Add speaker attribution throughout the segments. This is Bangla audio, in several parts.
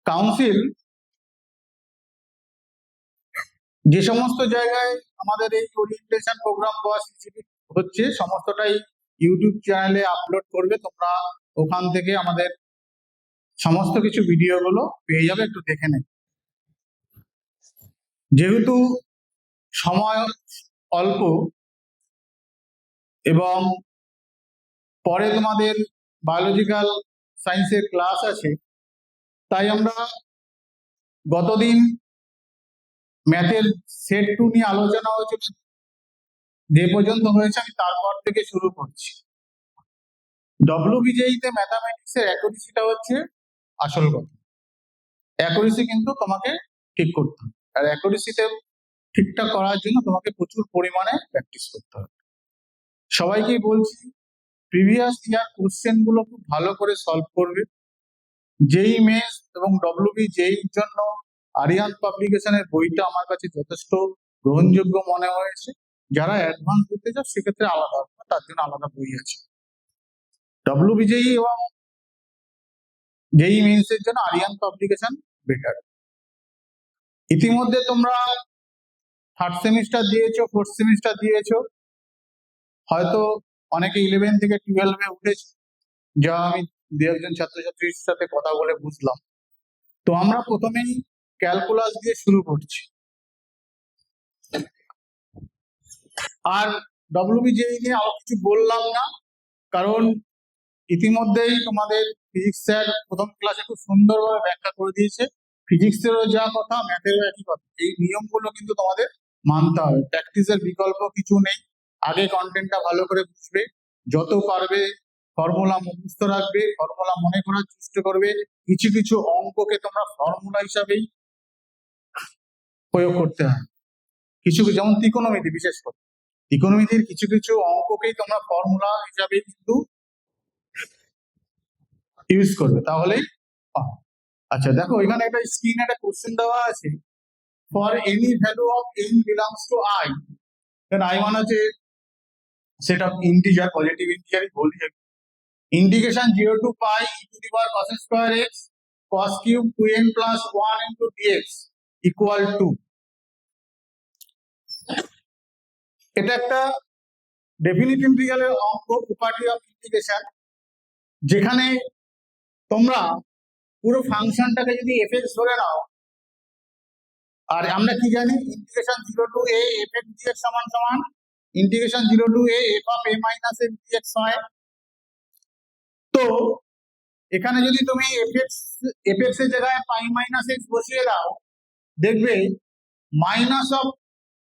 Speaker 1: কাউন্সিল যে সমস্ত জায়গায় আমাদের এই ওরিয়েন্টেশন প্রোগ্রাম বা সিসিটি হচ্ছে সমস্তটাই ইউটিউব চ্যানেলে আপলোড করবে, তোমরা ওখান থেকে আমাদের সমস্ত কিছু ভিডিওগুলো পেয়ে যাবে, একটু দেখে নেবে। যেহেতু সময় অল্প এবং পরে তোমাদের বায়োলজিক্যাল সায়েন্সের ক্লাস আছে, তাই আমরা গতদিন ম্যাথের সেট 2 নিয়ে আলোচনা হয়েছিল, যে পর্যন্ত হয়েছে আমি তারপর থেকে শুরু করছি। ডব্লিউবিজেইতে ম্যাথামেটিক্সের অ্যাকুরেসিটা হচ্ছে আসল কথা। অ্যাকুরেসি কিন্তু তোমাকে ঠিক করতে হবে, আর অ্যাকুরেসিতে ঠিকঠাক করার জন্য তোমাকে প্রচুর পরিমাণে প্র্যাকটিস করতে হবে। সবাইকেই বলছি প্রিভিয়াস ইয়ার কোশ্চেন গুলো খুব ভালো করে সলভ করবে। জেই মেন্স এবং ডব্লিউবি জেই জন্য আরিয়ান পাবলিকেশনের বইটা আমার কাছে যথেষ্ট গ্রহণযোগ্য মনে হয়েছে। যারা অ্যাডভান্স দিতে চাও সেক্ষেত্রে আলাদা, তার জন্য আলাদা বই আছে। ডব্লিউবিজেই এবং জেই মেন্স এর জন্য আরিয়ান পাবলিকেশন বেটার। ইতিমধ্যে তোমরা থার্ড সেমিস্টার দিয়েছো, ফোর্থ সেমিস্টার দিয়েছো, হয়তো অনেকে 11 থেকে 12-এ উঠেছে, যা আমি দু একজন ছাত্রছাত্রীর সাথে কথা বলে বুঝলাম। তো আমরা প্রথমেই ক্যালকুলাস দিয়ে শুরু করছি, আর ডব্লিউবিজেই নিয়ে আরো কিছু বললাম না, কারণ ইতিমধ্যেই তোমাদের ফিজিক্স স্যার প্রথম ক্লাসে খুব সুন্দরভাবে ব্যাখ্যা করে দিয়েছে। ফিজিক্সেরও যা কথা, ম্যাথেরও একই কথা। এই নিয়মগুলো কিন্তু তোমাদের মানতে হবে, প্র্যাকটিসের বিকল্প কিছু নেই। আগে কন্টেন্টটা ভালো করে বুঝবে, যত পারবে ফর্মুলা মুখস্থ রাখবে, ফর্মুলা মনে করার চেষ্টা করবে। কিছু কিছু অঙ্ককে তোমরা ফর্মুলা হিসাবেই প্রয়োগ করতে হয়। কিছু যেমন ত্রিকোণমিতি, বিশেষ করে ত্রিকোণমিতির কিছু কিছু অঙ্ককেই তোমরা ফর্মুলা হিসাবে কিন্তু ইউজ করবে, তাহলেই পাবে। আচ্ছা দেখো, এখানে একটা স্ক্রিনে একটা কোশ্চেন দেওয়া আছে, for any value of n belongs to i, then i1 আছে সেট অফ ইন্টিজার, পজিটিভ ইন্টিজারই বলি। Integration 0 to pi e to the power cos square x cos cube 2n plus 1 into dx equal to, এটা একটা ডেফিনিট ইন্টিগ্রালের অঙ্ক, প্রপার্টি অফ ইন্টিগ্রেশন, যেখানে তোমরা পুরো ফাংশনটাকে যদি fx ধরে নাও, আর আমরা কি জানি integration 0 to a fx dx সমান সমান integration 0 to a f of a minus x dx হয়। তো এখানে যদি তুমি fx এর জায়গায় পাই মাইনাস x বসিয়ে দাও, দেখবে মাইনাস অফ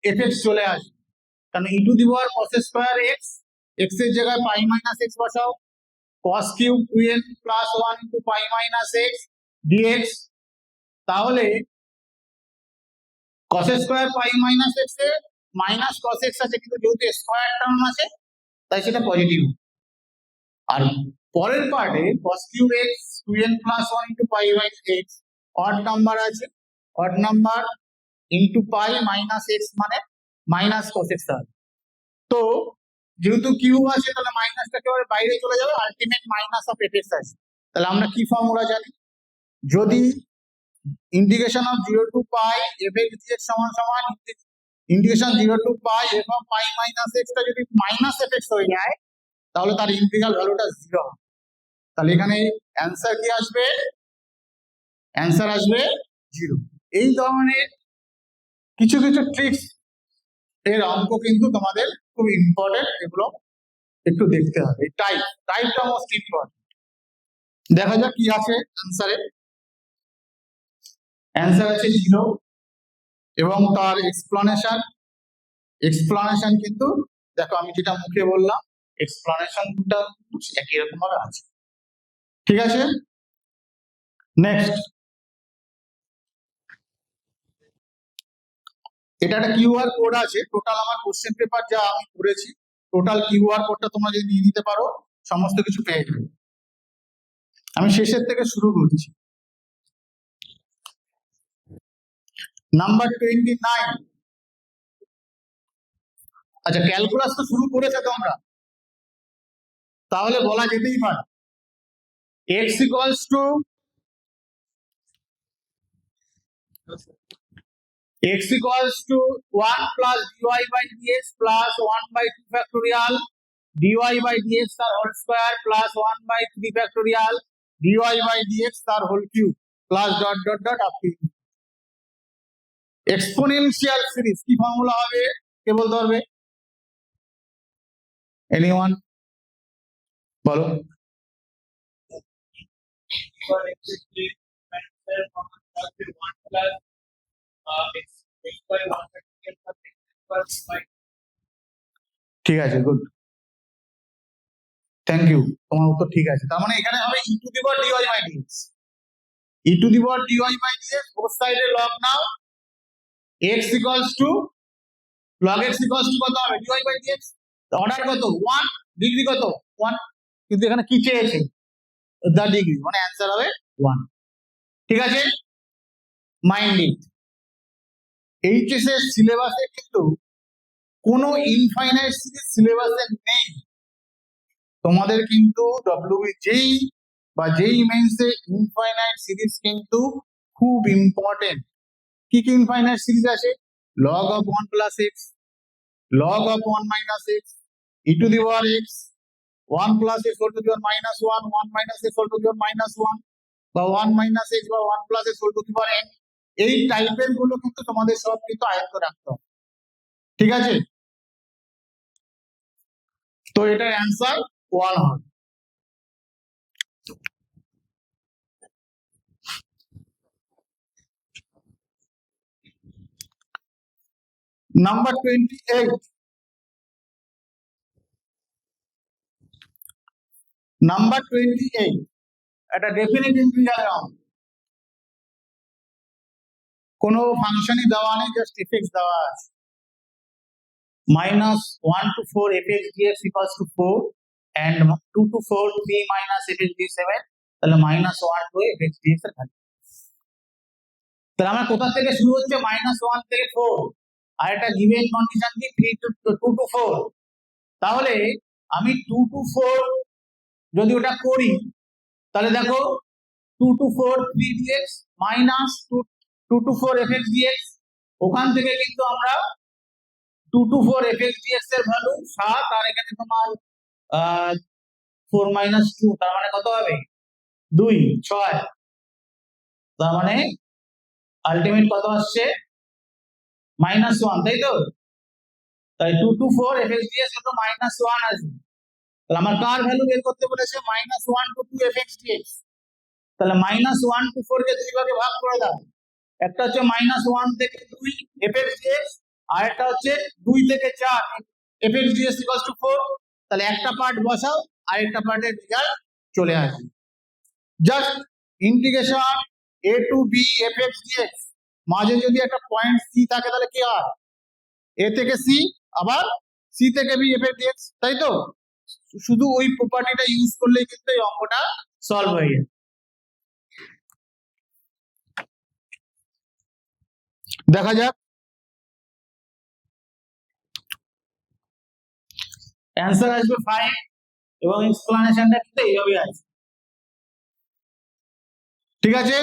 Speaker 1: fx চলে আসবে, কারণ e to the power cos square x, x এর জায়গায় পাই মাইনাস x বসাও, cos cube 2n plus 1 into pi minus x dx, তাহলে cos স্কয়ার পাই মাইনাস x এ মাইনাস cos x আছে, কিন্তু যেহেতু স্কয়ার টার্ম আছে তাই সেটা পজিটিভ। আর পরের পার্টে cos cube x 2n plus 1 into pi minus x odd number আছে, odd number into pi minus x মানে মাইনাস cos x আছে। তো যেহেতু কিউব আছে তাহলে মাইনাসটা একেবারে বাইরে চলে যাবে, আলটিমেট মাইনাস অফ fx আছে। তাহলে আমরা কি ফর্মুলা জানি, যদি integration of 0 to pi fx dx সমান সমান integration 0 to pi f of pi minus x টা যদি মাইনাস fx হয়ে যায়, তাহলে তার ইন্টিগ্রাল ভ্যালুটা 0 হবে। তাহলে এখানে অ্যান্সার কি আসবে, অ্যান্সার আসবে 0। এই ধরনের কিছু কিছু ট্রিক্স এর অঙ্ক কিন্তু তোমাদের খুব ইম্পর্টেন্ট, এগুলো একটু দেখতে হবে। টাইপটা মোস্ট ইম্পর্টেন্ট। দেখা যাক কি আছে অ্যান্সারে। অ্যান্সার আছে 0 এবং তার এক্সপ্লানেশন কিন্তু দেখো আমি যেটা মুখে বললাম এক্সপ্লানেশনটা একই রকম ভাবে আছে। ঠিক আছে, নেক্সট, এটা একটা কিউআর কোড আছে। টোটাল আমার কোশ্চেন পেপার যা আমি করেছি, টোটাল কিউআর কোডটা তোমরা যদি নিয়ে নিতে পারো সমস্ত কিছু পেয়ে যাবে। আমি শেষের থেকে শুরু করছি। নাম্বার 29। আচ্ছা, ক্যালকুলাস তো শুরু করেছে তোমরা, তাহলে বলা যেতেই পারে x equals to x equals to 1 plus dy by dx plus 1 by 2 factorial dy by dx তার whole square plus 1 by 3 factorial dy by dx তার whole cube plus dot dot dot up to exponential series কি ফর্মুলা হবে কে বলতে পারবে এনিওয়ান বলো ঠিক আছে গুড থ্যাংক ইউ তোমার উত্তর ঠিক আছে তার মানে এখানে হবে e to the power dy by dx e to the power dy by dx both side A log now x equals to log x equals to কত হবে dy by dx অর্ডার কত 1 ডিগ্রি কত 1 কিন্তু এখানে কি চেয়েছে দা ডিগ্রি মানে অ্যানসার হবে 1 ঠিক আছে মাইন্ড ইট এইচএস এর সিলেবাসে কিন্তু কোনো ইনফাইনাইট সিরিজ সিলেবাসে নেই তোমাদের কিন্তু ডব্লিউবিজেই বা যেই মেন্সে ইনফাইনাইট সিরিজ কিন্তু খুব ইম্পর্টেন্ট কি কি ইনফাইনাইট সিরিজ আছে log of 1 plus x log of 1 minus x e to the power x 1 plus x whole to the power minus 1 1 minus x whole to the power minus 1 বা 1 minus x বা 1 plus x whole to the power n এই টাইপের গুলো কিন্তু তোমাদের সব কিন্তু আয়ত্ত রাখতে হবে ঠিক আছে তো এটার অ্যান্সার 1 হবে নাম্বার 28 নাম্বার 28 এটা ডেফিনিট ইন্টিজার রাউন্ড কোনো ফাংশনই দেওয়া নেই জাস্ট এফএক্স দেওয়া আছে minus 1 to 4 fx dx equals to 4 and 2 to 4 3 minus fx dx 7 তাহলে minus 1 to fx dx এর ভ্যালু তাহলে আমরা কোথা থেকে শুরু হচ্ছে -1 থেকে 4 আর এটা গিভেন কন্ডিশন কি 2 to 4 তাহলে আমি 2 to 4 যদি ওটা করি তাহলে দেখো 2 to 4 3 dx minus 2 to 4 fx dx ওখান থেকে কিন্তু আমরা 2 to 4 fx dx এর ভ্যালু 7 আর এখানে তোমার 4 minus 2 তার মানে কত হবে 2 6 তার মানে আলটিমেট কত আসছে -1 তাই তো তাই 2 to 4 fx dx কত -1 আসবে তাহলে আমার কার ভ্যালু বের করতে বলেছে -1 to 2 fx dx তাহলে -1 to 4 কে দুই ভাগে ভাগ করে দাও একটা হচ্ছে -1 থেকে 2 fx dx আর একটা হচ্ছে 2 থেকে 4 fx dx equals to 4 তাহলে একটা পার্ট বসাও আর একটা পার্টের রেজাল্ট চলে আসবে just integration a to b fx dx মাঝে যদি একটা পয়েন্ট c থাকে তাহলে কি হয় a থেকে c আবার c থেকে b fx dx তাই তো শুধু ওই প্রপার্টিটা ইউজ করলেই কিন্তু এই অঙ্কটা সলভ হয়ে যায় দেখা যাক অ্যান্সার আসবে 5 এবং এক্সপ্লানেশনটা কিন্তু এইভাবে আসবে ঠিক আছে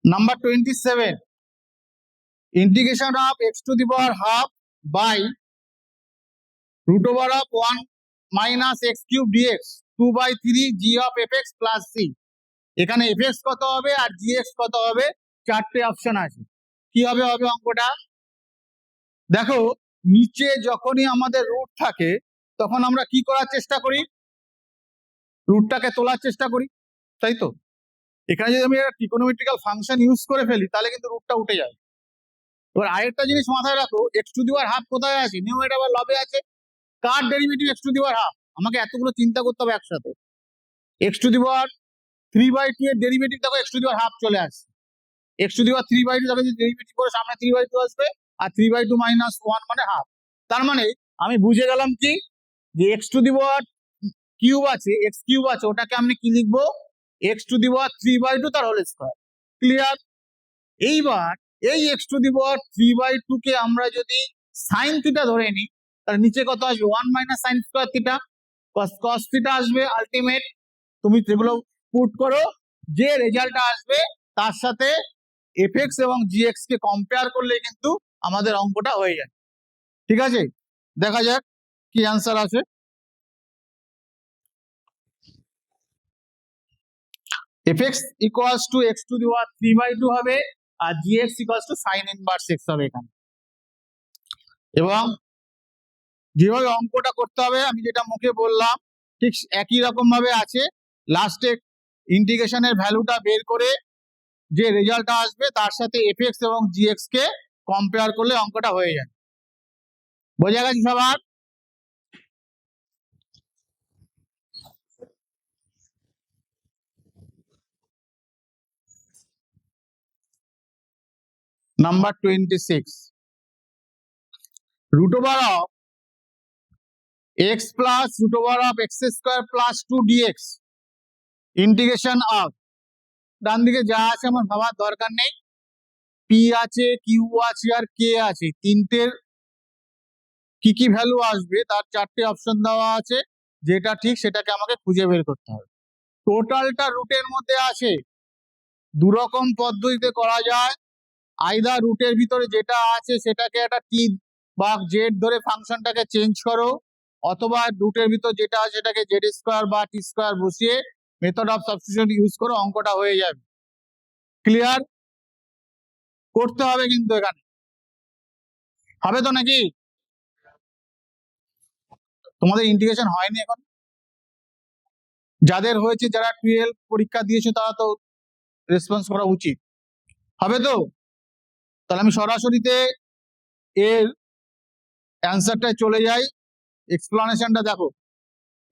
Speaker 1: number 27 integration of x to the power half by root over of 1 minus x cube dx 2 by 3 g of fx plus c এখানে fx কত হবে আর gx কত হবে চারটে অপশন আছে কি হবে অঙ্কটা দেখো নিচে যখনই আমাদের রুট থাকে তখন আমরা কি করার চেষ্টা করি রুটটাকে তোলার চেষ্টা করি তাই তো এখানে যদি আমি একটা ট্রিগোনোমেট্রিক্যাল ফাংশন ইউজ করে ফেলি তাহলে কিন্তু রুটটা উঠে যাবে এবার আরেকটা জিনিস মাথায় রাখো x to the power half কোথায় আছে নিউমারেটর বা লবে আছে কার derivative x to the power half আমাকে এতগুলো চিন্তা করতে হবে একসাথে x টু দি পাওয়ার 3/2 এর ডেরিভেটিভ দেখো x to the power half চলে আসছে x টু দি পাওয়ার 3/2 দেখো ডেরিভেটিভ করে সামনে 3/2 আসবে আর 3/2 মাইনাস 1 মানে হাফ তার মানে আমি বুঝে গেলাম কি যে x to the power cube আছে x কিউব আছে ওটাকে আমি কি লিখবো x টু দি পাওয়ার 3/2 তার হোল স্কয়ার ক্লিয়ার এইবার এই x⁴ কে আমরা যদি সাইন থিটা ধরে নিই, তাহলে নিচে কত আসবে? 1 - sin square theta, cos theta আসবে আলটিমেট। তুমি যেগুলো পুট করো, যে রেজাল্টটা আসবে তার সাথে fx এবং gx কে কম্পেয়ার করলে কিন্তু আমাদের অঙ্কটা হয়ে যায়। ঠিক আছে, দেখা যাক কি অ্যান্সার আছে। fx ইকুয়ালস টু x⁴ হবে, আর gx equals to sin inverse x হবে এখানে। এবং যেভাবে অঙ্কটা করতে হবে আমি যেটা মুখে বললাম ঠিক একই রকম ভাবে আছে। লাস্টে ইন্টিগ্রেশনের ভ্যালুটা বের করে যে রেজাল্টটা আসবে তার সাথে fx এবং gx কে কম্পেয়ার করলে অঙ্কটা হয়ে যায়। বোঝা গেছে সবার? Number 26, √of x plus √of x² plus 2 dx integration of, ডান দিকে যা আছে আমার ভাবার দরকার নেই, পি আছে, কিউ আছে আর কে আছে, তিনটের কি কি ভ্যালু আসবে তার চারটে অপশন দেওয়া আছে, যেটা ঠিক সেটাকে আমাকে খুঁজে বের করতে হবে। টোটালটা রুটের মধ্যে আছে, দু রকম পদ্ধতিতে করা যায়। আইদার রুটের ভিতরে যেটা আছে সেটাকে একটা টি বা জেড ধরে ফাংশনটাকে চেঞ্জ করো, অথবা রুটের ভিতর যেটা আছে সেটাকে z² বা t² বসিয়ে মেথড অফ সাবস্টিটিউশন ইউজ করো, অঙ্কটা হয়ে যাবে। ক্লিয়ার? করতে হবে কিন্তু এখানে, হবে তো নাকি? তোমাদের ইন্টিগ্রেশন হয়নি এখন? যাদের হয়েছে, যারা 12 পরীক্ষা দিয়েছে তারা তো রেসপন্স করা উচিত, হবে তো? তাহলে আমি সরাসরিতে এর অ্যান্সারটায় চলে যাই। এক্সপ্লানেশনটা দেখো,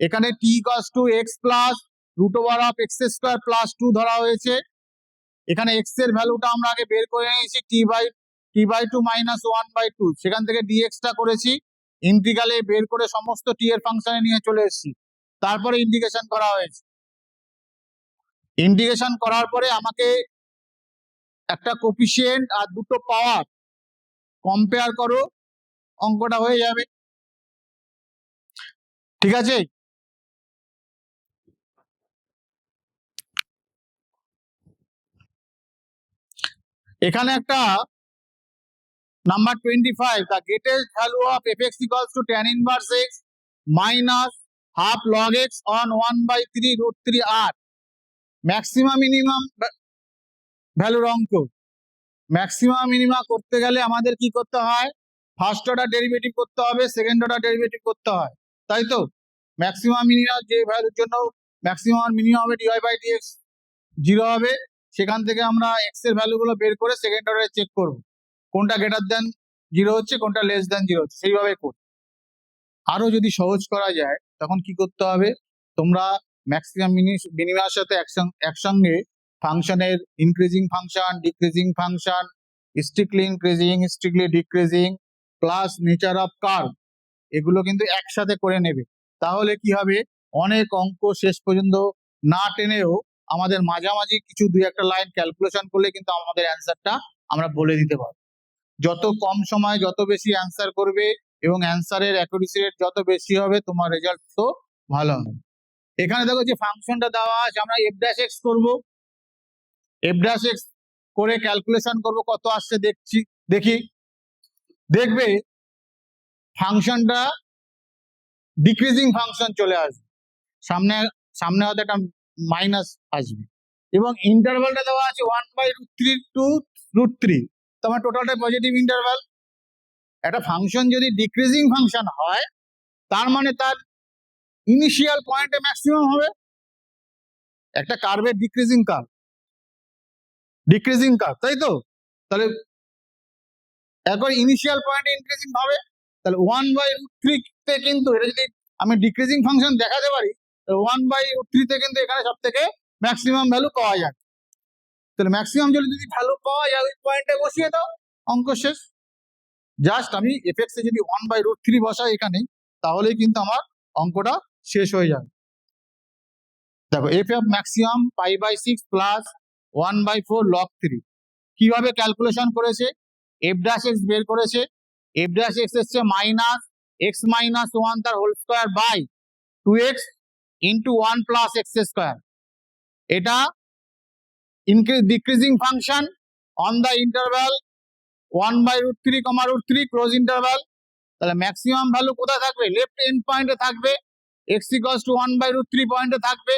Speaker 1: এখানে t equals to x plus √of x² plus 2 ধরা হয়েছে। এখানে x এর ভ্যালুটা আমরা আগে বের করে নিয়েছি, t/2 - 1/2, সেখান থেকে dx টা করেছি, ইন্টিগ্রালে বের করে সমস্ত t এর ফাংশনে নিয়ে চলে এসেছি, তারপরে ইন্টিগ্রেশন করা হয়েছে। ইন্টিগ্রেশন করার পরে আমাকে একটা কোফিশিয়েন্ট আর দুটো পাওয়ার কম্পেয়ার করো, অঙ্কটা হয়ে যাবে। ঠিক আছে, এখানে একটা number 25, the greatest value of fx equals to tan inverse x minus half log x on 1/3 √3r, maximum minimum ভ্যালুর অঙ্ক। ম্যাক্সিমাম মিনিমাম করতে গেলে আমাদের কি করতে হয়? ফার্স্ট অর্ডার ডেরিভেটিভ করতে হবে, সেকেন্ড অর্ডার ডেরিভেটিভ করতে হয়, তাই তো? ম্যাক্সিমাম মিনিমাম যে ভ্যালুর জন্য ম্যাক্সিমাম মিনিমাম হবে dy/dx 0 হবে, সেখান থেকে আমরা x এর ভ্যালুগুলো বের করে সেকেন্ড অর্ডারে চেক করব, কোনটা গ্রেটার দেন 0 হচ্ছে, কোনটা লেস দেন 0 হচ্ছে, সেইভাবে করব। আরো যদি সহজ করা যায় তখন কি করতে হবে? তোমরা ম্যাক্সিমাম মিনিমামের সাথে একসঙ্গে ফাংশনের increasing function, decreasing function, strictly increasing, strictly decreasing, plus nature of curve, এগুলো কিন্তু একসাথে করে নেবে। তাহলে কি হবে? অনেক অঙ্ক শেষ পর্যন্ত না টেনেও আমাদের মাঝামাঝি কিছু দুই একটা লাইন ক্যালকুলেশন করলে কিন্তু আমাদের অ্যান্সারটা আমরা বলে দিতে পারবো। যত কম সময় যত বেশি অ্যান্সার করবে এবং অ্যান্সারের অ্যাকুরেসি রেট যত বেশি হবে, তোমার রেজাল্ট তো ভালো হবে। এখানে দেখো যে ফাংশনটা দেওয়া আছে, আমরা f'(x) করব, f'(x) করে ক্যালকুলেশন করব, কত আসছে দেখি। দেখবে ফাংশনটা ডিক্রিজিং ফাংশন চলে আসবে, সামনে হয়তো একটা মাইনাস আসবে, এবং ইন্টারভালটা দেওয়া আছে 1/√3 to √3, তোমার টোটালটা পজিটিভ ইন্টারভাল। একটা ফাংশন যদি ডিক্রিজিং ফাংশন হয় তার মানে তার ইনিশিয়াল পয়েন্টে ম্যাক্সিমাম হবে। একটা কার্ভের ডিক্রিজিং কার্ভ, তাই তো? তাহলে একবার ইনিশিয়াল পয়েন্টে ইনক্রিজিং হবে, তাহলে 1/√3 তে কিন্তু এটা যদি আমি ডিক্রিজিং ফাংশন দেখাতে পারি, তাহলে 1/√3 তে কিন্তু এখানে সব থেকে ম্যাক্সিমাম ভ্যালু পাওয়া যায়। তাহলে ম্যাক্সিমাম যদি ভ্যালু পাওয়া যায় ওই পয়েন্টে বসিয়ে দাও, অঙ্ক শেষ। জাস্ট আমি fx এ যদি 1/√3 বসাই এখানে, তাহলেই কিন্তু আমার অঙ্কটা শেষ হয়ে যাবে। দেখো f of maximum π/6 plus 1/4 log 3, কিভাবে ক্যালকুলেশন করেছে, এফ ড্যাশ এক্স বের করেছে, এফ ড্যাশ এক্স এসছে মাইনাস এক্স মাইনাস ওয়ান তার whole square by 2x into 1 plus x square. এটা decreasing function on the interval 1/√3, √3 close interval. তাহলে ম্যাক্সিমাম ভ্যালু কোথায় থাকবে? লেফট এন্ড পয়েন্টে থাকবে, x ইকুয়ালস টু 1/√3 পয়েন্টে থাকবে।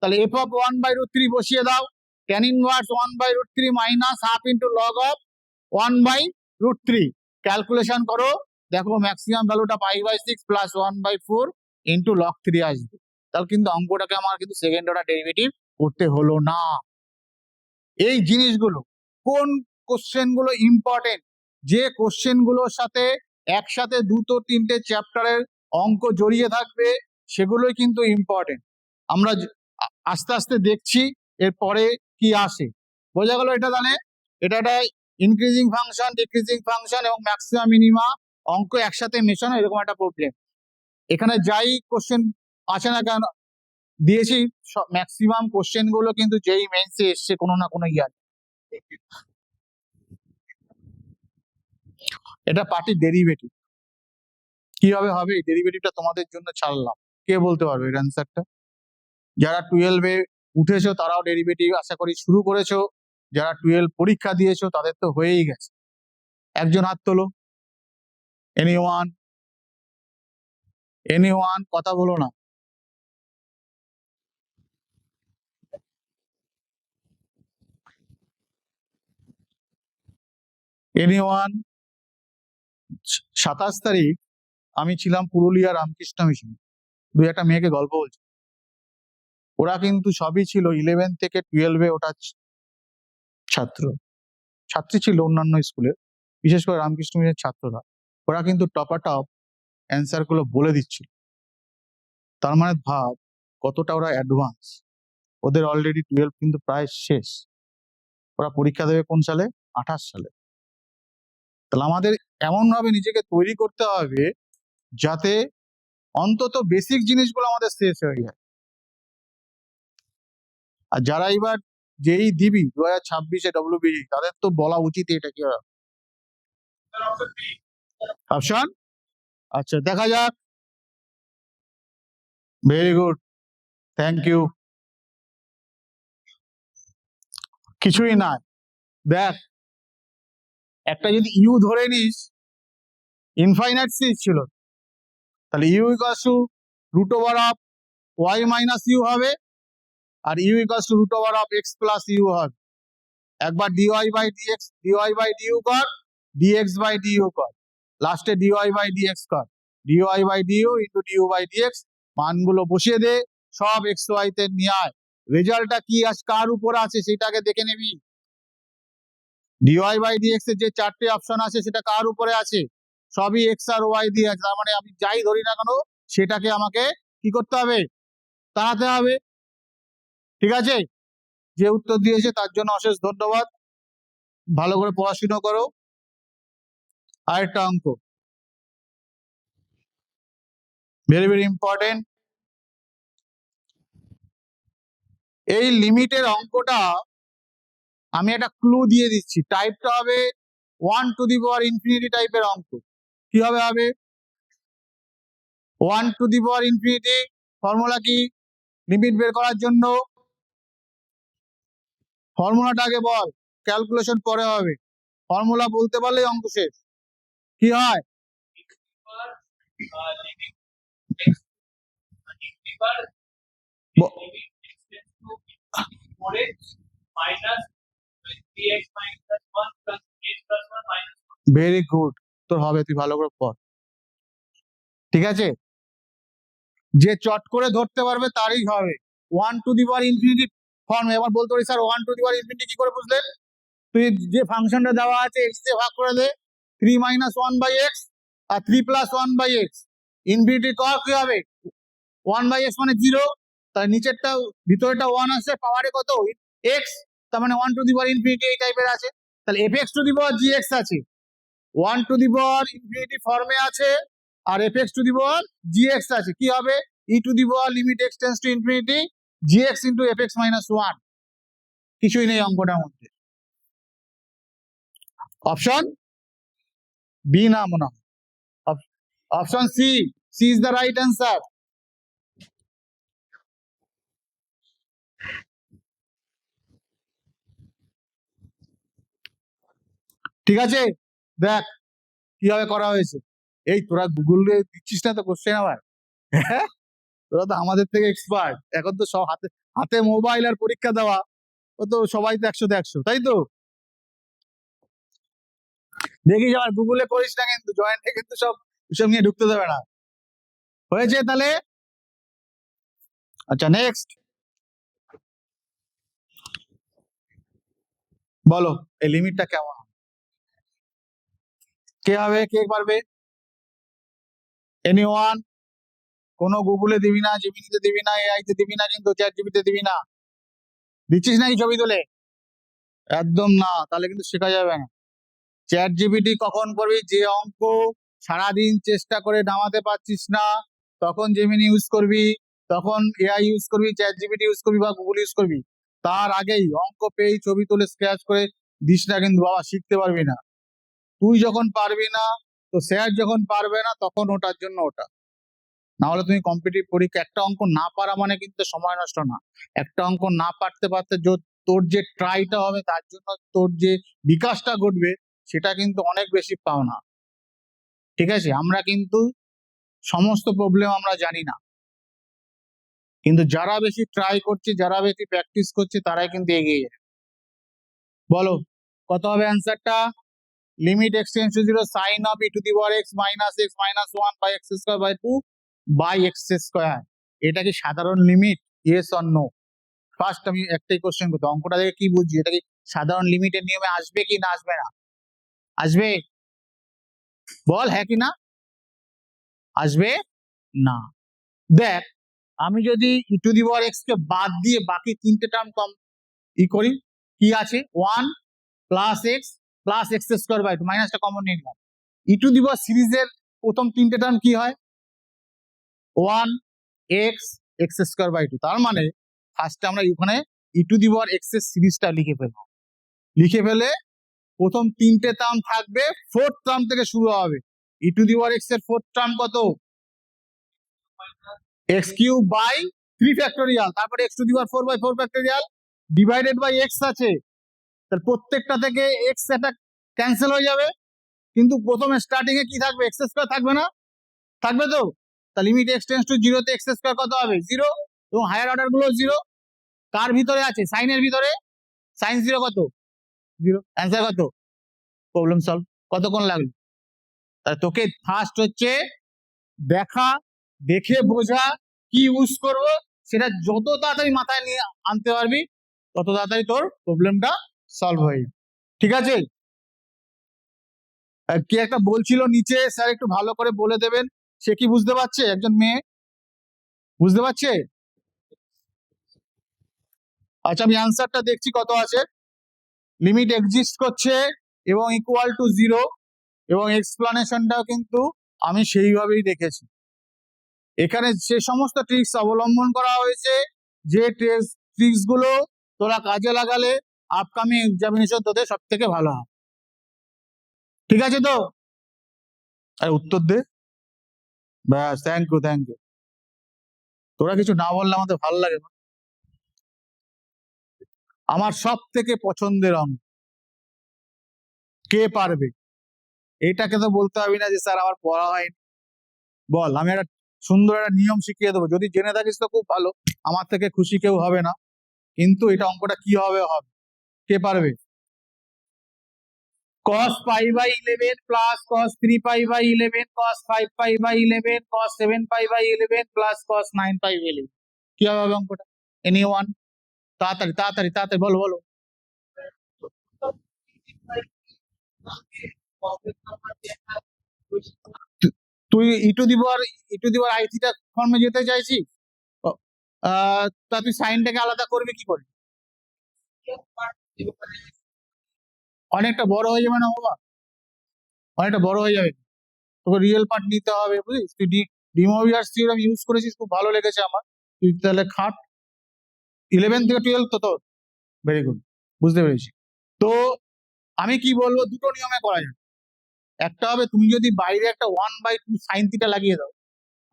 Speaker 1: তাহলে f অফ 1/√3 বসিয়ে দাও, tan inverse 1/√3 minus half into log of 1/√3। Calculation করো, দেখো ম্যাক্সিমাম ভ্যালুটা π/6 প্লাস 1/4 ইন্টু লগ 3 আসবে। তাহলে কিন্তু অঙ্কটাকে আমার কিন্তু সেকেন্ড অর্ডার ডেরিভেটিভ করতে হলো না। এই জিনিসগুলো কোন কোশ্চেন গুলো ইম্পর্টেন্ট, যে কোশ্চেন গুলোর সাথে একসাথে দুটো তিনটে চ্যাপ্টারের অঙ্ক জড়িয়ে থাকবে, সেগুলোই কিন্তু ইম্পর্টেন্ট। আমরা আস্তে আস্তে দেখছি এরপরে কি আসে। বোঝা গেল? এটা তাহলে এটা একটা ইনক্রিজিং ফাংশন, ডিক্রিজিং ফাংশন এবং ম্যাক্সিমাম মিনিমা অঙ্ক একসাথে মেশানো, এরকম একটা প্রবলেম। এখানে যাই কোশ্চেন আসে না কেন দিয়েছি, ম্যাক্সিমাম কোশ্চেন গুলো কিন্তু যেই মেন্সে এসছে কোনো না কোনো ইয়ার। এটা পার্টির ডেরিভেটিভ কিভাবে হবে, এই ডেরিভেটিভটা তোমাদের জন্য ছাড়লাম। কে বলতে পারবে এর অ্যান্সারটা? যারা 12-এ উঠেছো তারাও ডেরিভেটিভ আশা করি শুরু করেছো, যারা 12 পরীক্ষা দিয়েছো তাদের তো হয়েই গেছে। একজন হাত তোলো। এনিওয়ান? এনিওয়ান? কথা বলো না। এনিওয়ান? 27 তারিখ আমি ছিলাম পুরুলিয়া রামকৃষ্ণ মিশন, দুই একটা মেয়েকে গল্প বলছি। ওরা কিন্তু সবই ছিল 11 থেকে 12-এ ওটা ছাত্রী ছিল অন্যান্য স্কুলে, বিশেষ করে রামকৃষ্ণ মিশনের ছাত্ররা। ওরা কিন্তু টপ অ্যান্সার গুলো বলে দিচ্ছিল। তার মানে ভাব কতটা ওরা অ্যাডভান্স। ওদের অলরেডি 12 কিন্তু প্রায় শেষ। ওরা পরীক্ষা দেবে কোন সালে? 28 সালে। তাহলে আমাদের এমন ভাবে নিজেকে তৈরি করতে হবে যাতে অন্তত বেসিক জিনিসগুলো আমাদের শেষ হয়ে যায়। আর যারা এবার যেই দিবি 2026-এ WBG, তাদের তো বলা উচিত এটা কি অপশন। আচ্ছা দেখা যাক। Very good, thank you. কিছুই না, দেখ একটা যদি ইউ ধরে নিস, ইনফাইনাইট সিরিজ ছিল, তাহলে u equals to root over of y minus u হবে, আর u equals to root over of x plus u হবে। একবার dy by dx, dy by du কর, ডিএক্স বাই ডিইউ কর, লাস্টে ডিওয়াই বাই ডিএক্স কর, dy by du into du by dx. মানগুলো বসিয়ে দে, সব এক্স ওয়াই তে নিয়ে আয়। রেজাল্টটা কি আজ কার উপর আছে সেটাকে দেখে নিবি। ডিওয়াই বাই ডিএক্স এর যে চারটে অপশন আছে সেটা কার উপরে আছে? সবই এক্স আর ওয়াই দিয়ে আছে। তার মানে আমি যাই ধরি না কেন সেটাকে আমাকে কি করতে হবে? তাড়াতে হবে। ঠিক আছে? যে উত্তর দিয়েছে তার জন্য অশেষ ধন্যবাদ। ভালো করে পড়াশোনা করো। আরেকটা অঙ্ক, ভেরি ভেরি ইম্পর্টেন্ট। এই লিমিটের অঙ্কটা আমি একটা ক্লু দিয়ে দিচ্ছি, টাইপটা হবে 1 টু দি পাওয়ার ইনফিনিটি টাইপের অঙ্ক। কিভাবে হবে? 1 to the power infinity formula কি? লিমিট বের করার জন্য ফর্মুলাটা আগে বল, ক্যালকুলেশন পরে হবে। ফর্মুলা বলতে পারলেই অঙ্ক শেষ। কি হয়? ভেরি গুড, তোর হবে, তুই ভালো করে পড়। ঠিক আছে? যে চট করে ধরতে পারবে তারই হবে। 1 to the power infinity form. এবার বলতে পারি sir 1 to the power infinity কি করে বুঝলেন? তুই যে ফাংশনটা দেওয়া আছে এক্স দিয়ে ভাগ করে দে, 3 মাইনাস 1 বাই এক্স আর 3 প্লাস 1 বাই এক্স। ইনফিনিটি কর কি হবে? 1 বাই এক্স মানে 0, তার নিচেরটা ভিতরেটা 1 আছে, পাওয়ারে কত? এক্স, তার মানে 1 টু দি পাওয়ার ইনফিনিটি এই টাইপের আছে। তাহলে f x to the power g x আছে, 1 টু দি পাওয়ার ইনফিনিটি ফর্মে আছে, আর f x to the power g x আছে। কি হবে? E to the power limit x tends to infinity g x into f x minus 1। কিছুই নেই অঙ্কটার মধ্যে। অপশন বি না মনে হয়, option C, C is the right answer. ঠিক আছে, দেখ কিভাবে করা হয়েছে। এই তোরা গুগলে দিচ্ছিস না তো কোশ্চেন আবার, হ্যাঁ তোরা তো আমাদের থেকে এক্সপার্ট, এখন তো সব হাতে হাতে মোবাইল আর পরীক্ষা দেওয়া, ও তো সবাই তো 100-100, তাই তো? দেখিস আবার গুগলে করিস না কিন্তু, জয়েন্টে কিন্তু সব সব নিয়ে ঢুকতে দেবে না। হয়েছে তাহলে? আচ্ছা নেক্সট বলো, এই লিমিটটা কেমন কে হবে, কে পারবে? এনিওয়ান? কোনো গুগলে দিবি না, জিমিনিতে দিবি না, এআই তে দিবি না, কিন্তু চ্যাট জিপিতে দিবি না। দিচ্ছিস নাকি ছবি তুলে? একদম না, তাহলে কিন্তু শেখা যাবে না। চ্যাট জিপিটি কখন করবি? যে অঙ্ক সারাদিন চেষ্টা করে নামাতে পারছিস না, তখন জেমিনি ইউজ করবি, তখন এআই ইউজ করবি, চ্যাট জিপিটি ইউজ করবি বা গুগল ইউজ করবি। তার আগেই অঙ্ক পেয়ে ছবি তুলে স্ক্র্যাচ করে দিস না, কিন্তু বাবা শিখতে পারবি না। তুই যখন পারবি না, তো স্যার যখন পারবে না, তখন ওটার জন্য ওটা। না হলে তুমি কম্পিটিটিভ পরীক্ষা একটা অঙ্ক না পারা মানে কিন্তু সময় নষ্ট না। একটা অঙ্ক না পারতে পারতে তোর যে ট্রাইটা হবে, তার জন্য তোর যে বিকাশটা ঘটবে, সেটা কিন্তু অনেক বেশি পাওনা। ঠিক আছে, আমরা কিন্তু সমস্ত প্রবলেম আমরা জানি না, কিন্তু যারা বেশি ট্রাই করছে, যারা বেশি প্র্যাকটিস করছে, তারাই কিন্তু এগিয়ে যায়। বলো কত হবে অ্যান্সারটা? Limit x tends to 0 sine of e to the power x minus x minus 1 by x square by 2 by x square. এটা কি সাধারণ limit? Yes or no? First আমি একটাই কোশ্চেন করতে, অঙ্কটা দেখে কি বুঝছি, এটা কি সাধারণ লিমিটের নিয়মে আসবে কি না আসবে না? আসবে? বল হ্যাঁ কি না? আসবে না। দেখ, আমি যদি ই টু দি পাওয়ার এক্স কে বাদ দিয়ে বাকি তিনটে টার্ম কম করি, কি আছে? 1 plus x plus x square by 2, মাইনাসটা কমন নিয়ে নিলাম। ই টু দি পাওয়ার সিরিজের প্রথম তিনটে টার্ম কি হয়? 1 এক্স এক্স স্কোয়ার বাই 2। তার মানে ফার্স্টে আমরা ওখানে ই টু দি পাওয়ার এক্স এর সিরিজটা লিখে ফেলবো। লিখে ফেলে প্রথম তিনটে টার্ম থাকবে, ফোর্থ টার্ম থেকে শুরু হবে। E to the power x এর ফোর্থ টার্ম কত? এক্স কিউব বাই 3 ফ্যাক্টোরিয়াল, তারপরে x to the power 4 by 4 factorial divided by x আছে। তার প্রত্যেকটা থেকে এক্স এটা ক্যান্সেল হয়ে যাবে, কিন্তু প্রথমে স্টার্টিং এ কি থাকবে? এক্স স্কোয়ার থাকবে না? থাকবে তো? তা লিমিট এক্স টেন্ডস টু 0 তে এক্স স্কোয়ার কত হবে? 0, এবং হায়ার অর্ডার গুলো 0। কার ভিতরে আছে? সাইনের ভিতরে। সাইন 0 কত? 0। অ্যান্সার কত? Problem solve. কতক্ষণ লাগলো? তোকে ফার্স্ট হচ্ছে দেখা, দেখে বোঝা, কি ইউজ করবো সেটা যত তাড়াতাড়ি মাথায় নিয়ে আনতে পারবি, তত তাড়াতাড়ি তোর প্রবলেমটা সলভ হয়ে যাবে। ঠিক আছে? কে একটা বলছিল নিচে, স্যার একটু ভালো করে বলে দেবেন। সে কি বুঝতে পারছে? একজন মেয়ে বুঝতে পারছে? আচ্ছা আমি অ্যান্সারটা দেখছি কত আছে। লিমিট এক্সিস্ট করছে এবং ইকুয়াল টু 0, এবং এক্সপ্লানেশনটাও কিন্তু আমি সেইভাবেই দেখেছি। এখানে যে সমস্ত ট্রিক্স অবলম্বন করা হয়েছে, যে ট্রিক্স গুলো তোরা কাজে লাগালে আপকামিং এক্সামিনেশন তোদের সব থেকে ভালো হবে। ঠিক আছে তো? আর উত্তর দে, ব্যাস। Thank you, thank you. তোরা কিছু না বললে আমাদের ভালো লাগে না। আমার সব থেকে পছন্দের অঙ্ক, কে পারবে? এটাকে তো বলতে হবে না যে স্যার আমার পড়া হয়নি। বল, আমি একটা সুন্দর একটা নিয়ম শিখিয়ে দেবো, যদি জেনে থাকিস তো খুব ভালো, আমার থেকে খুশি কেউ হবে না। কিন্তু এটা অঙ্কটা কি হবে হবে, কে পারবে? cos pi by 11 plus cos 3 pi by 11 cos 5 pi by 11 cos 7 pi by 11 plus cos 9 pi by 11। কি হবে অঙ্কটা? এনিওয়ান? তাড়াতাড়ি তাড়াতাড়ি তাড়াতাড়ি বলো বলো। তুই e to the power i theta ফর্মে যেতে চাইছিস? তা তুই সাইনটাকে আলাদা করবি কি করে? অনেকটা বড় হয়ে যাবে না বাবা? অনেকটা বড় হয়ে যাবে, তোকে রিয়েল পার্ট নিতে হবে, বুঝলিস? তুই ডিমোভিয়ার্স থিওরেম ইউজ করেছিস, খুব ভালো লেগেছে আমার। তুই তাহলে খাট 11 থেকে 12 তো তোর। ভেরি গুড, বুঝতে পেরেছি। তো আমি কি বলবো, দুটো নিয়মে করা যায়। একটা হবে তুমি যদি বাইরে একটা 1/2 সাইন থিটা লাগিয়ে দাও,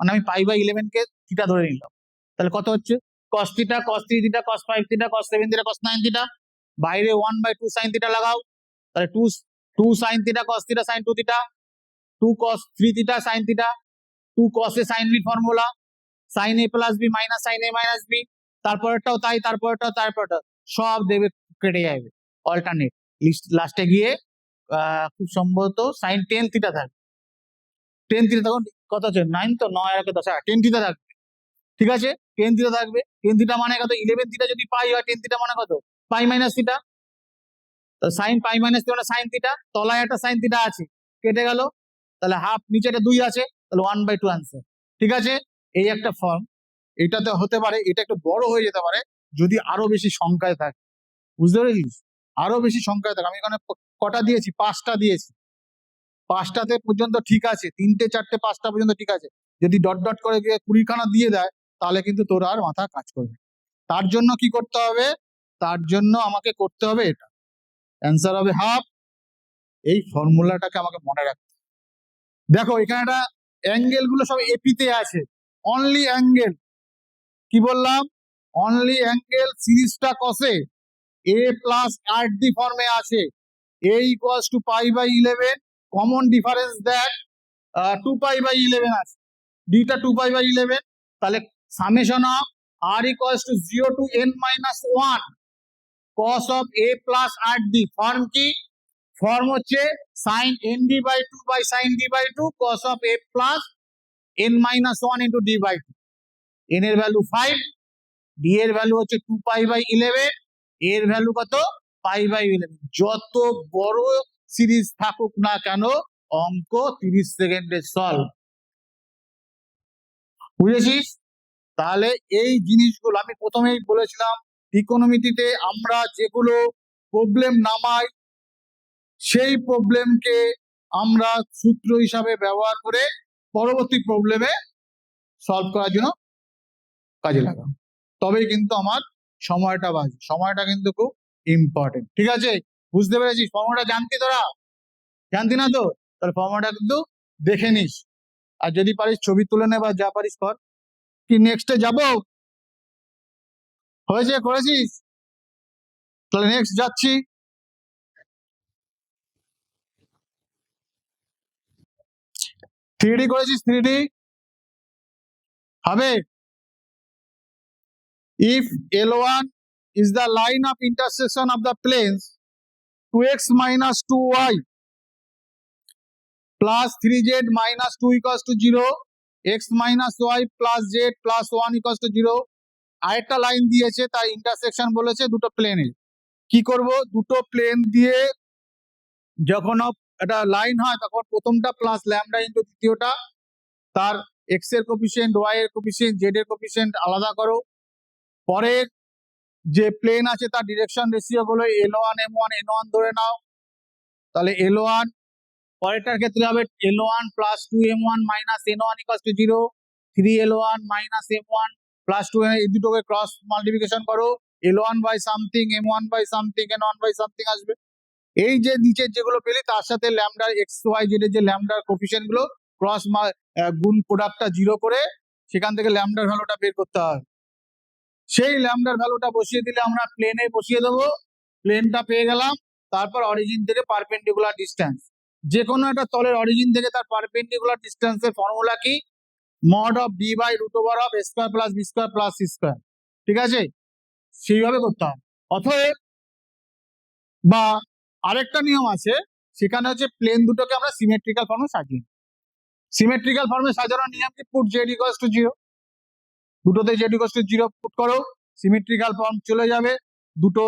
Speaker 1: মানে আমি π/11 কে থিটা ধরে নিলাম, তাহলে কত হচ্ছে cos theta cos 3 theta cos 5 theta cos 7 theta cos 9 theta, বাইরে 1/2 সাইন থিটা লাগাও, তাহলে 2 sine theta cos theta sin 2 theta, 2 cos 3 theta sin theta, 2 cos a sin b formula, sin a plus B minus sin a minus B, তারপরেরটাও তাই, তারপরেরটা সব দেবে, কেটে যাবে অল্টারনেট, লাস্টে গিয়ে খুব সম্ভবত sin 10 থিটা থাকবে। 10 থিটা তখন কত হচ্ছে 9, তো 9 আর 10, 10 থিটা থাকবে, ঠিক আছে 10 থিটা থাকবে। 10 থিটা মানে কত, 11 থিটা যদি পাই হয় 10 থিটা মানে কত pi minus theta, sine pi minus theta sine theta, তলায় একটা সাইন থিটা আছে, কেটে গেল, তাহলে হাফ, নিচে একটা 2 আছে, তাহলে 1/2 আনসার। ঠিক আছে, এই একটা ফর্ম। এটাতে হতে পারে, এটা একটু বড় হয়ে যেতে পারে যদি আরো বেশি সংখ্যায় থাকে, বুঝতে পেরেছিস, আরো বেশি সংখ্যায় থাকে। আমি এখানে কটা দিয়েছি, 5টা দিয়েছি, 5টাতে পর্যন্ত ঠিক আছে, 3টে 4টে 5টা পর্যন্ত ঠিক আছে। যদি ডট ডট করে 20খানা দিয়ে দেয়, তাহলে কিন্তু তোর আর মাথা কাজ করবে। তার জন্য কি করতে হবে, তার জন্য আমাকে করতে হবে এটা, অ্যান্সার হবে হাফ। এই ফর্মুলাটাকে আমাকে মনে রাখতে হবে। দেখো এখানে একটা অ্যাঙ্গেল গুলো সব এপিতে আছে, অনলি অ্যাঙ্গেল, কি বললাম, অনলি অ্যাঙ্গেল সিরিজটা কসে এ প্লাস আর ডি ফর্মে আছে, a equals to π/11, common difference that 2π/11 আছে, ডিটা 2π/11, তাহলে summation of r equals to 0 to n minus 1 cos of a plus R D, form কি, ফর্ম হচ্ছে sin nd/2 by sin d/2 cos of a plus n minus 1 into d/2, n এর ভ্যালু 5, d এর ভ্যালু হচ্ছে 2π/11, এর ভ্যালু কত π/11। যত বড় সিরিজ থাকুক না কেন, অঙ্ক 30 সেকেন্ডে সলভ, বুঝেছিস? তাহলে এই জিনিসগুলো আমি প্রথমেই বলেছিলাম, ইকোনমিতে আমরা যেগুলো প্রবলেম নামাই, সেই প্রবলেমকে আমরা সূত্র হিসাবে ব্যবহার করে পরবর্তী প্রবলেমে সলভ করার জন্য কাজে লাগাও, তবেই কিন্তু আমার সময়টা বাঁচবে, সময়টা কিন্তু খুব ইম্পর্টেন্ট। ঠিক আছে, বুঝতে পেরেছিস? ফর্মুলাটা জানতি তোরা, জানতি না তো? তাহলে ফর্মুলাটা কিন্তু দেখে নিস, আর যদি পারিস ছবি তুলে নে বা যা পারিস কর। কি নেক্সটে যাব, হয়েছে, করেছিস? তাহলে নেক্সট যাচ্ছি। থ্রি ডি করেছিস, 3D হবে। If L1 is the line of intersection of the planes 2x minus 2y plus 3z minus 2 equals to 0, x minus y plus z plus 1 equals to 0, আরেকটা লাইন দিয়েছে, তার ইন্টারসেকশন বলেছে দুটো প্লেনে। কি করব, দুটো প্লেন দিয়ে যখন একটা লাইন হয়, তখন প্রথমটা প্লাস ল্যামডা ইন্টু দ্বিতীয়টা, তার এক্স এর কোফিসিয়েন্ট, ওয়াই এর কোফিসিয়েন্ট, জেড এর কোফিসিয়েন্ট আলাদা করো। পরের যে প্লেন আছে তার ডিরেকশন রেশিও গুলো L1 M1 N1 ধরে নাও, তাহলে L1, পরেরটার ক্ষেত্রে হবে L1 plus 2M1 minus N1 equals to 0, 3L1 minus M1 plus 2, এই দুটোকে ক্রস মাল্টিপ্লিকেশন করো, L1 by something M1 by something N1 by something আসবে। এই যে নিচের যেগুলো পেলি তার সাথে ল্যামডা এক্স ওয়াই জেড এর যে ল্যামডার কোফিসিয়েন্ট গুলো ক্রস গুণ প্রোডাক্টটা 0 করে সেখান থেকে ল্যামডার ভ্যালুটা বের করতে হবে। সেই ল্যামডার ভ্যালুটা বসিয়ে দিলে আমরা প্লেনে বসিয়ে দেবো, প্লেনটা পেয়ে গেলাম। তারপর অরিজিন থেকে পারপেন্ডিকুলার ডিস্টেন্স, যে কোনো একটা তলের অরিজিন থেকে তার পারপেন্ডিকুলার ডিস্টেন্সের ফর্মুলা কি, mod of d by root over of a square plus b square plus c square. ঠিক আছে, সেইভাবে করতে হবে। অতএব বা আরেকটা নিয়ম আছে, সেখানে হচ্ছে প্লেন দুটোকে আমরা সিমেট্রিক্যাল ফর্মে সাজিয়ে, সিমেট্রিক্যাল ফর্মে সাজানোর নিয়ম কি, পুট জেড ইকুয়ালস টু 0, দুটোতে জেড ইকুয়ালস টু 0 পুট করো, সিমেট্রিক্যাল ফর্ম চলে যাবে। দুটো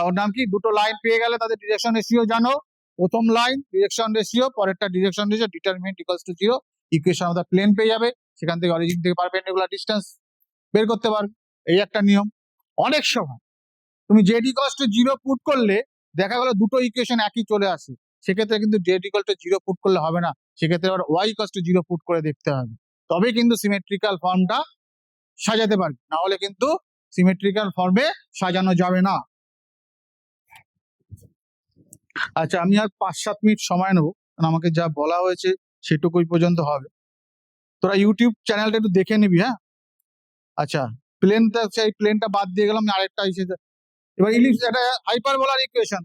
Speaker 1: ওর নাম কি, দুটো লাইন পেয়ে গেলে তাদের ডিরেকশন রেশিও জানো, প্রথম লাইন ডিরেকশন রেশিও, পরেরটা direction ratio, determinant equals to 0, equation of the plane পেয়ে যাবে, সেখান থেকে অরিজিন থেকে পারপেন্ডিকুলার ডিস্টেন্স বের করতে পারবে। এই একটা নিয়ম। অনেক সময় তুমি জেড ইকুয়ালস টু 0 পুট করলে দেখা গেল দুটো ইকুয়েশন একই চলে আসে, সেক্ষেত্রে কিন্তু জেড ইকুয়াল টু 0 পুট করলে হবে না, সেক্ষেত্রে আবার ওয়াই ইকুয়ালস টু 0 পুট করে দেখতে হবে, তবে কিন্তু সিমেট্রিক্যাল ফর্মটা সাজাতে পারবে, না হলে কিন্তু সিমেট্রিক্যাল ফর্মে সাজানো যাবে না। আচ্ছা, আমি আর 5-7 মিনিট সময় নেবো, কারণ আমাকে যা বলা হয়েছে সেটুকুই পর্যন্ত হবে। তোরা ইউটিউব চ্যানেলটা একটু দেখে নিবি, হ্যাঁ? আচ্ছা, প্লেনটা বাদ দিয়ে গেলাম, আমি আরেকটা এসে এবার ইলিপস, একটা হাইপারবোলার ইকুয়েশন,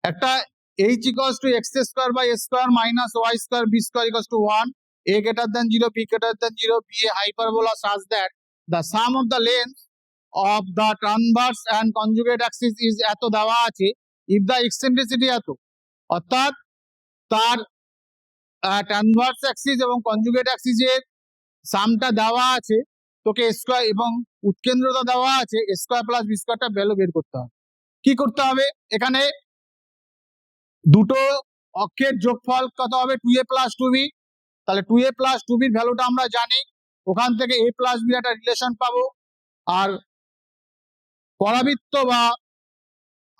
Speaker 1: একটা h equals to x square by a square minus y square b square equals to 1, a greater than 0, b greater than 0, be a hyperbola such that the sum of the length of the transverse and conjugate axis is এত দেওয়া আছে, if the eccentricity এত, অর্থাৎ তার ট্রান্সভার্স অ্যাক্সিস এবং কনজুগেট অ্যাক্সিসের সামটা দেওয়া আছে, তোকে স্কয়ার এবং উৎকেন্দ্রতা দেওয়া আছে, স্কয়ার প্লাস বি স্কয়ারটা ভ্যালু বের করতে হবে। কি করতে হবে? এখানে দুটো অক্ষের যোগফল কত হবে? 2a plus 2b। তাহলে 2a প্লাস 2b এর ভ্যালুটা আমরা জানি, ওখান থেকে a প্লাস b একটা রিলেশন পাবো। আর পরাবৃত্ত বা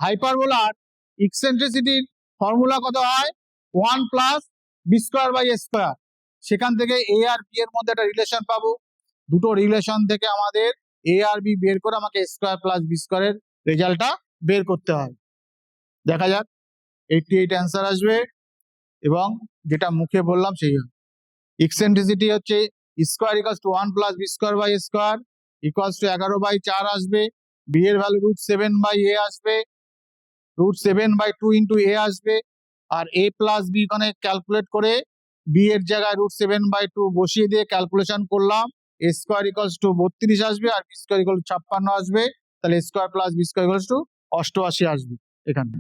Speaker 1: হাইপারবোলার ইকসেন্ট্রিসিটির ফর্মুলা কত হয়? 1 plus b square by a square. সেখান থেকে a আর b এর মধ্যে একটা রিলেশন পাবো। দুটো রিলেশন থেকে আমাদের a আর b বের করে আমাকে স্কয়ার প্লাস বি স্কয়ারের রেজাল্টটা বের করতে হয়। দেখা যাক 88 অ্যান্সার আসবে, এবং যেটা মুখে বললাম সেই হবে। ইকসেন্ট্রিসিটি হচ্ছে square equals to 1 plus b square by square equals to 11/4 আসবে। b এর ভ্যালু √7/a আসবে, √7/2 ইন্টু a আসবে। আর a প্লাস b এখানে ক্যালকুলেট করে b এর জায়গায় √7/2 বসিয়ে দিয়ে ক্যালকুলেশন করলাম, a স্কয়ার ইকুয়ালস টু 32 আসবে, আর b স্কয়ার ইকুয়াল টু 56 আসবে। তাহলে square plus b square equals to 88 আসবে এখানে।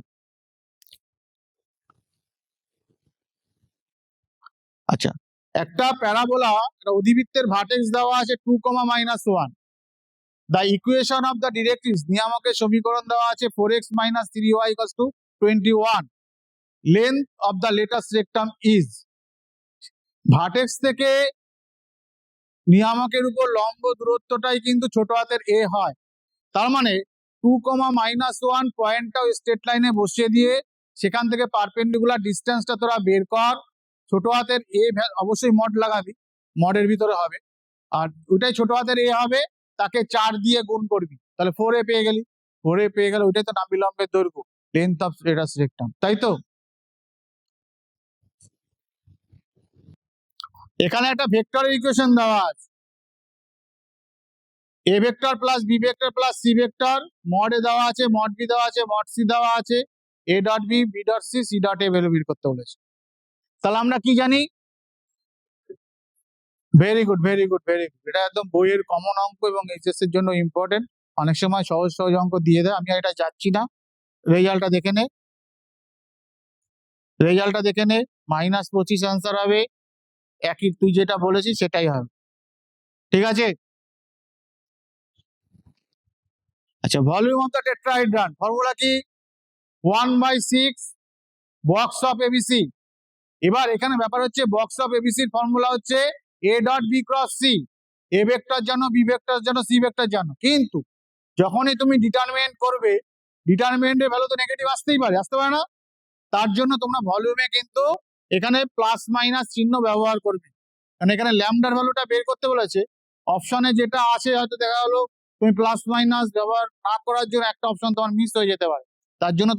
Speaker 1: আচ্ছা, একটা প্যারাবোলা, একটা অধিবৃত্তের ভার্টেক্স দেওয়া আছে 2, -1। The equation of the directrix, নিয়ামকের সমীকরণ দেওয়া আছে 4x - 3y = 21। Length of the latus rectum is. Vertex থেকে নিয়ামকের উপর লম্ব দূরত্বটাই কিন্তু ছোট হাতের a হয়। তার মানে 2, -1 পয়েন্টটাও স্ট্রেট লাইনে বসিয়ে দিয়ে সেখান থেকে পারপেন্ডিকুলার ডিস্টেন্সটা তোরা বের কর। ছোট হাতের a অবশ্যই মড লাগাবি, মডের ভিতরে হবে, আর ওইটাই ছোট হাতের a হবে, তাকে 4 দিয়ে গুণ করবি, তাহলে 4a পেয়ে গেলি। 4a পেয়ে গেলে ওইটাই তো নাবিলম্বের দৈর্ঘ্য, লেন্থ অফ লেটাস্ট রেক্টাম, তাই তো? এখানে একটা ভেক্টরের ইকুয়েশন দেওয়া আছে, a vector plus b vector plus c vector, mod এ দেওয়া আছে, মড বি দেওয়া আছে, মড সি দেওয়া আছে, a dot b, b dot c, c dot a value বের করতে বলেছে। তাহলে আমরা কি জানি? Very good, very good, very good. এটা একদম বইয়ের কমন অঙ্ক এবং এইচএস এর জন্য ইম্পর্টেন্ট। অনেক সময় সহজ সহজ অঙ্ক দিয়ে দেয়, আমি আর এটা যাচ্ছি না। রেজাল্টটা দেখে নে, রেজাল্টটা দেখে নে। -25 অ্যান্সার হবে, একই তুই যেটা বলেছিস সেটাই হবে, ঠিক আছে? আচ্ছা, volume of the tetrahedron formula কি? 1/6 বক্স অফ এবিসি। এবার এখানে ব্যাপার হচ্ছে, বক্স অফ এবিসির ফর্মুলা হচ্ছে a dot B cross C. A vector জানো, বি ভেক্টর জানো, সি ভেক্টর জানো, কিন্তু যখনই তুমি ডিটারমিনেন্ট করবে, ডিটারমিনেন্টের ভ্যালু তো নেগেটিভ আসতেই পারে, আসতে পারে না? তার জন্য তোমরা ভলিউমে কিন্তু এখানে প্লাস মাইনাস চিহ্ন ব্যবহার করবে, কারণ এখানে ল্যামডার ভ্যালুটা বের করতে বলেছে। অপশনে যেটা আছে হয়তো দেখা গেলো তুমি প্লাস মাইনাস ব্যবহার না করার জন্য একটা অপশন তোমার মিস হয়ে যেতে পারে, তার জন্য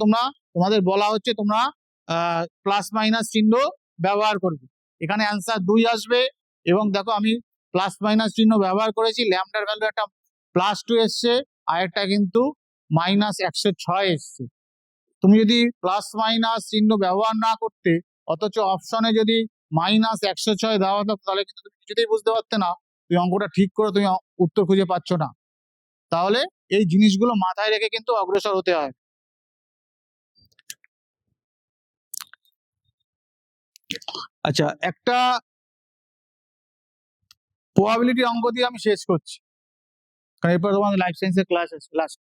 Speaker 1: তোমাদের বলা হচ্ছে তোমরা প্লাস মাইনাস চিহ্ন ব্যবহার করবে। এখানে অ্যান্সার 2 আসবে, এবং দেখো আমি প্লাস মাইনাস চিহ্ন ব্যবহার করেছি, ল্যামডার ভ্যালু একটা +2 এসছে, আর একটা কিন্তু -106 এসছে। তুমি যদি প্লাস মাইনাস চিহ্ন ব্যবহার না করতে, অথচ অপশনে যদি -106 দেওয়া হতো, তাহলে কিন্তু তুমি কিছুতেই বুঝতে পারতে না, তুমি অঙ্কটা ঠিক করে তুমি উত্তর খুঁজে পাচ্ছ না। তাহলে এই জিনিসগুলো মাথায় রেখে কিন্তু অগ্রসর হতে হয়। আচ্ছা, একটা প্রবাবিলিটি অঙ্ক দিয়ে আমি শেষ করছি, কারণ এরপর তোমাদের লাইফ সায়েন্সের ক্লাস আছে last.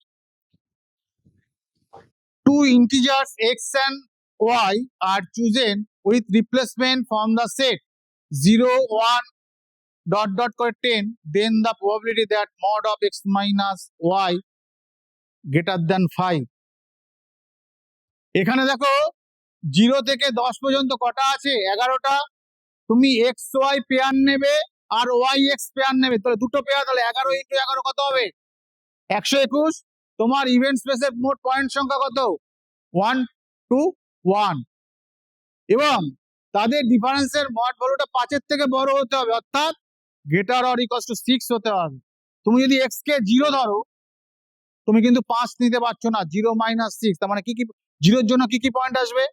Speaker 1: 2 integers x and y are chosen with replacement from the set 0, 1, ... করে 10, then the probability that mod of x minus y greater than 5. এখানে দেখো 0 থেকে 10 পর্যন্ত কটা আছে? 11টা। তুমি এক্স ওয়াই পেয়ার নেবে আর ওয়াই এক্স পেয়ার নেবে, তাহলে দুটো পেয়ার, তাহলে 11 × 11 কত হবে? 121। তোমার ইভেন্ট স্পেসের মোট পয়েন্ট সংখ্যা কত? 1, টু 1 এবং তাদের ডিফারেন্সের মড ভ্যালুটা 5-এর থেকে বড় হতে হবে, অর্থাৎ গ্রেটার অর ইকুয়াল টু 6 হতে হবে। তুমি যদি x কে 0 ধরো, তুমি কিন্তু 5 নিতে পারছো না, 0 - 6, তার মানে কি কি 0 এর জন্য কি কি পয়েন্ট আসবে?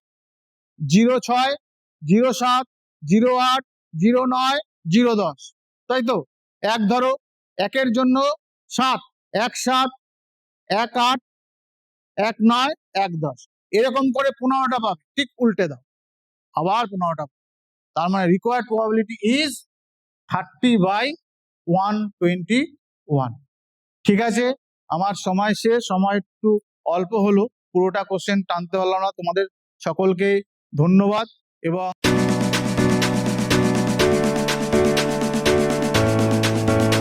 Speaker 1: 0.6, 0.7, 0.8, 0.9, 0.10, তাই তো? 1 ধরো, 1-এর জন্য 7, 1.7, 1.8, 1.9, 1.10, এরকম করে 15টা পাবে। ঠিক উল্টে দাও, আবার 15টা। তার মানে রিকোয়ার্ড প্রবাবিলিটি ইজ 30/121। ঠিক আছে, আমার সময় শেষ, সময় একটু অল্প হলো, পুরোটা কোশ্চেন টানতে পারলাম না। তোমাদের সকলকে ধন্যবাদ এবং